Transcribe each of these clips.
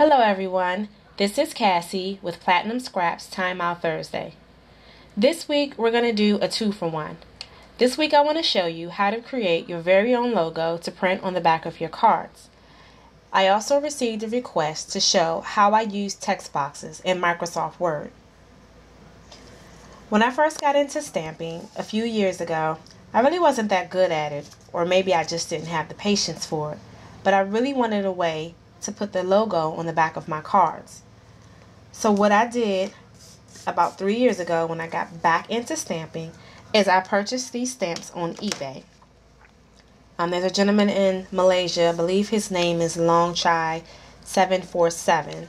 Hello everyone, this is Cassie with Platinum Scraps Time Out Thursday. This week we're going to do a 2-for-1. This week I want to show you how to create your very own logo to print on the back of your cards. I also received a request to show how I use text boxes in Microsoft Word. When I first got into stamping a few years ago, I really wasn't that good at it, or maybe I just didn't have the patience for it, but I really wanted a way to put the logo on the back of my cards. So what I did about 3 years ago when I got back into stamping is I purchased these stamps on eBay. There's a gentleman in Malaysia, I believe his name is Long Chai 747.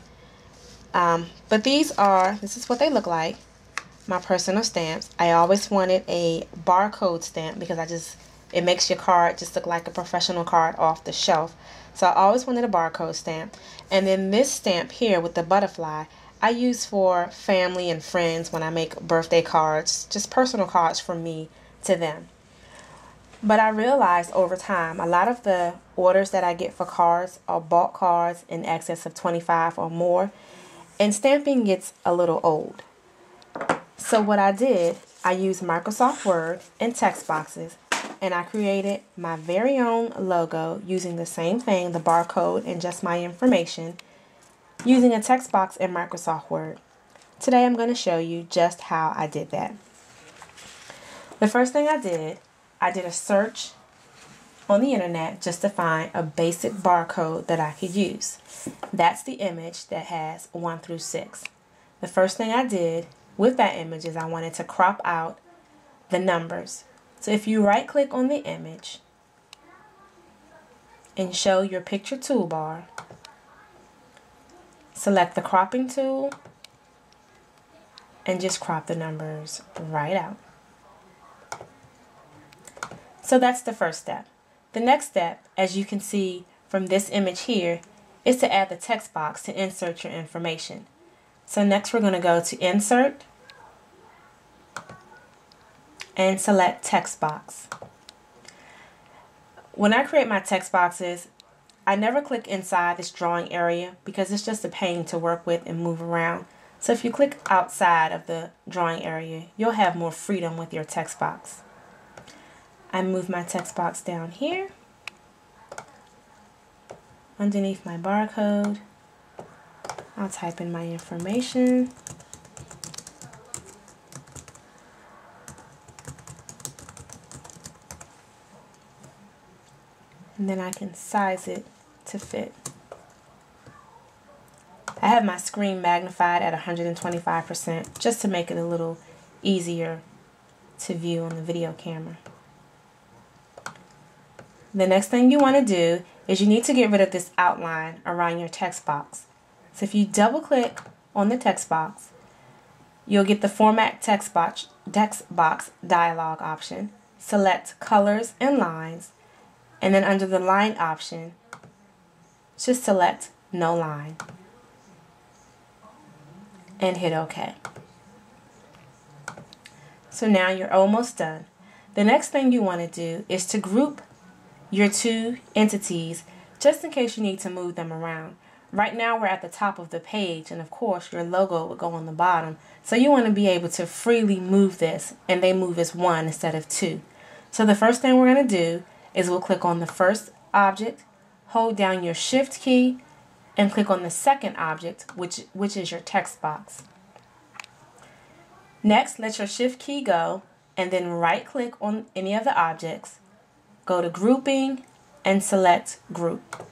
But this is what they look like, my personal stamps. I always wanted a barcode stamp because it makes your card just look like a professional card off the shelf. So I always wanted a barcode stamp. And then this stamp here with the butterfly, I use for family and friends when I make birthday cards, just personal cards from me to them. But I realized over time, a lot of the orders that I get for cards are bulk cards in excess of 25 or more. And stamping gets a little old. So what I did, I used Microsoft Word and text boxes, and I created my very own logo using the same thing, the barcode and just my information, using a text box in Microsoft Word. Today I'm going to show you just how I did that. The first thing I did a search on the internet just to find a basic barcode that I could use. That's the image that has 1 through 6. The first thing I did with that image is I wanted to crop out the numbers. So if you right click on the image and show your picture toolbar, select the cropping tool and just crop the numbers right out. So that's the first step. The next step, as you can see from this image here, is to add the text box to insert your information. So next we're going to go to Insert and select Text Box. When I create my text boxes, I never click inside this drawing area because it's just a pain to work with and move around. So if you click outside of the drawing area, you'll have more freedom with your text box. I move my text box down here underneath my barcode. I'll type in my information. And then I can size it to fit. I have my screen magnified at 125% just to make it a little easier to view on the video camera. The next thing you want to do is you need to get rid of this outline around your text box. So if you double click on the text box, you'll get the Format Text Box dialog option. Select Colors and Lines, and then under the line option, just select No Line and hit OK. So now you're almost done. The next thing you want to do is to group your two entities just in case you need to move them around. Right now we're at the top of the page, and of course your logo would go on the bottom. So you want to be able to freely move this, and they move as 1 instead of 2. So the first thing we're going to do is we'll click on the first object, hold down your Shift key, and click on the second object, which is your text box. Next, let your Shift key go, and then right click on any of the objects, go to Grouping, and select Group.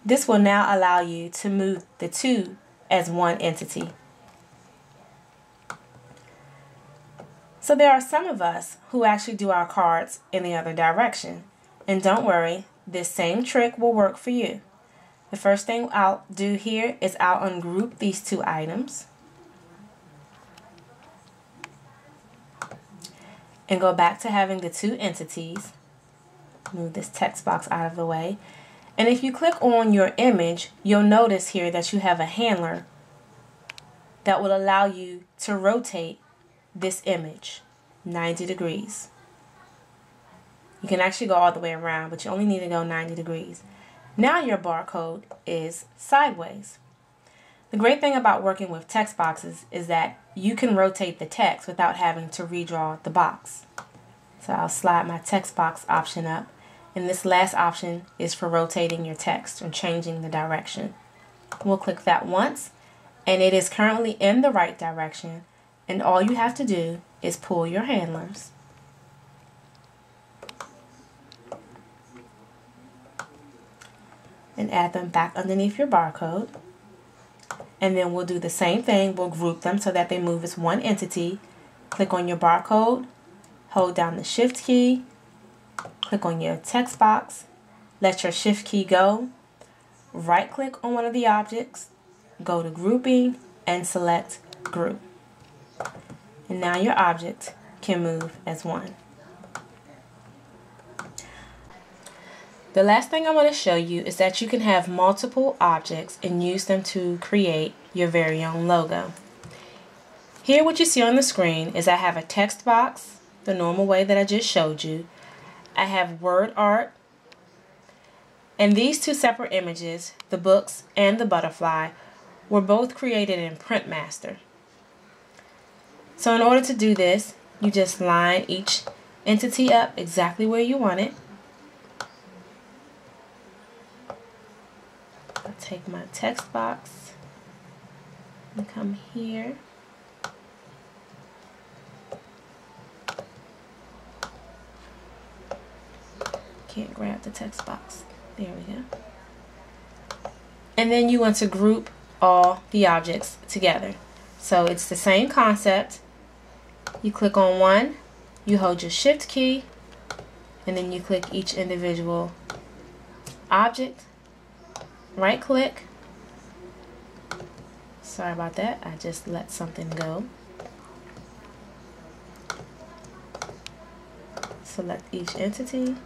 This will now allow you to move the two as one entity. So there are some of us who actually do our cards in the other direction. And don't worry, this same trick will work for you. The first thing I'll do here is I'll ungroup these two items and go back to having the two entities. Move this text box out of the way. And if you click on your image, you'll notice here that you have a handler that will allow you to rotate this image 90 degrees. You can actually go all the way around, but you only need to go 90 degrees. Now your barcode is sideways. The great thing about working with text boxes is that you can rotate the text without having to redraw the box. So I'll slide my text box option up, and this last option is for rotating your text or changing the direction. We'll click that once, and it is currently in the right direction, and all you have to do is pull your handlers. And add them back underneath your barcode. And then we'll do the same thing. We'll group them so that they move as one entity. Click on your barcode, hold down the Shift key, click on your text box, let your Shift key go, right click on one of the objects, go to grouping, and select group. And now your object can move as one. The last thing I want to show you is that you can have multiple objects and use them to create your very own logo. Here what you see on the screen is I have a text box, the normal way that I just showed you. I have word art, and these two separate images, the books and the butterfly, were both created in Printmaster. So in order to do this, you just line each entity up exactly where you want it. I'll take my text box and come here. Can't grab the text box. There we go. And then you want to group all the objects together. So it's the same concept. You click on one, you hold your Shift key, and then you click each individual object. Right click. Sorry about that, I just let something go. Select each entity,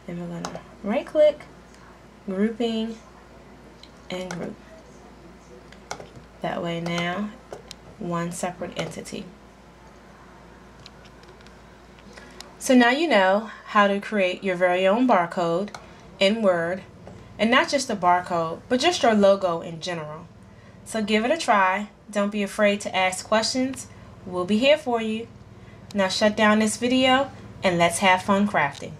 and we're going to right click, grouping, and group. That way now, one separate entity. So now you know how to create your very own barcode in Word. And not just the barcode, but just your logo in general. So give it a try. Don't be afraid to ask questions. We'll be here for you. Now shut down this video and let's have fun crafting.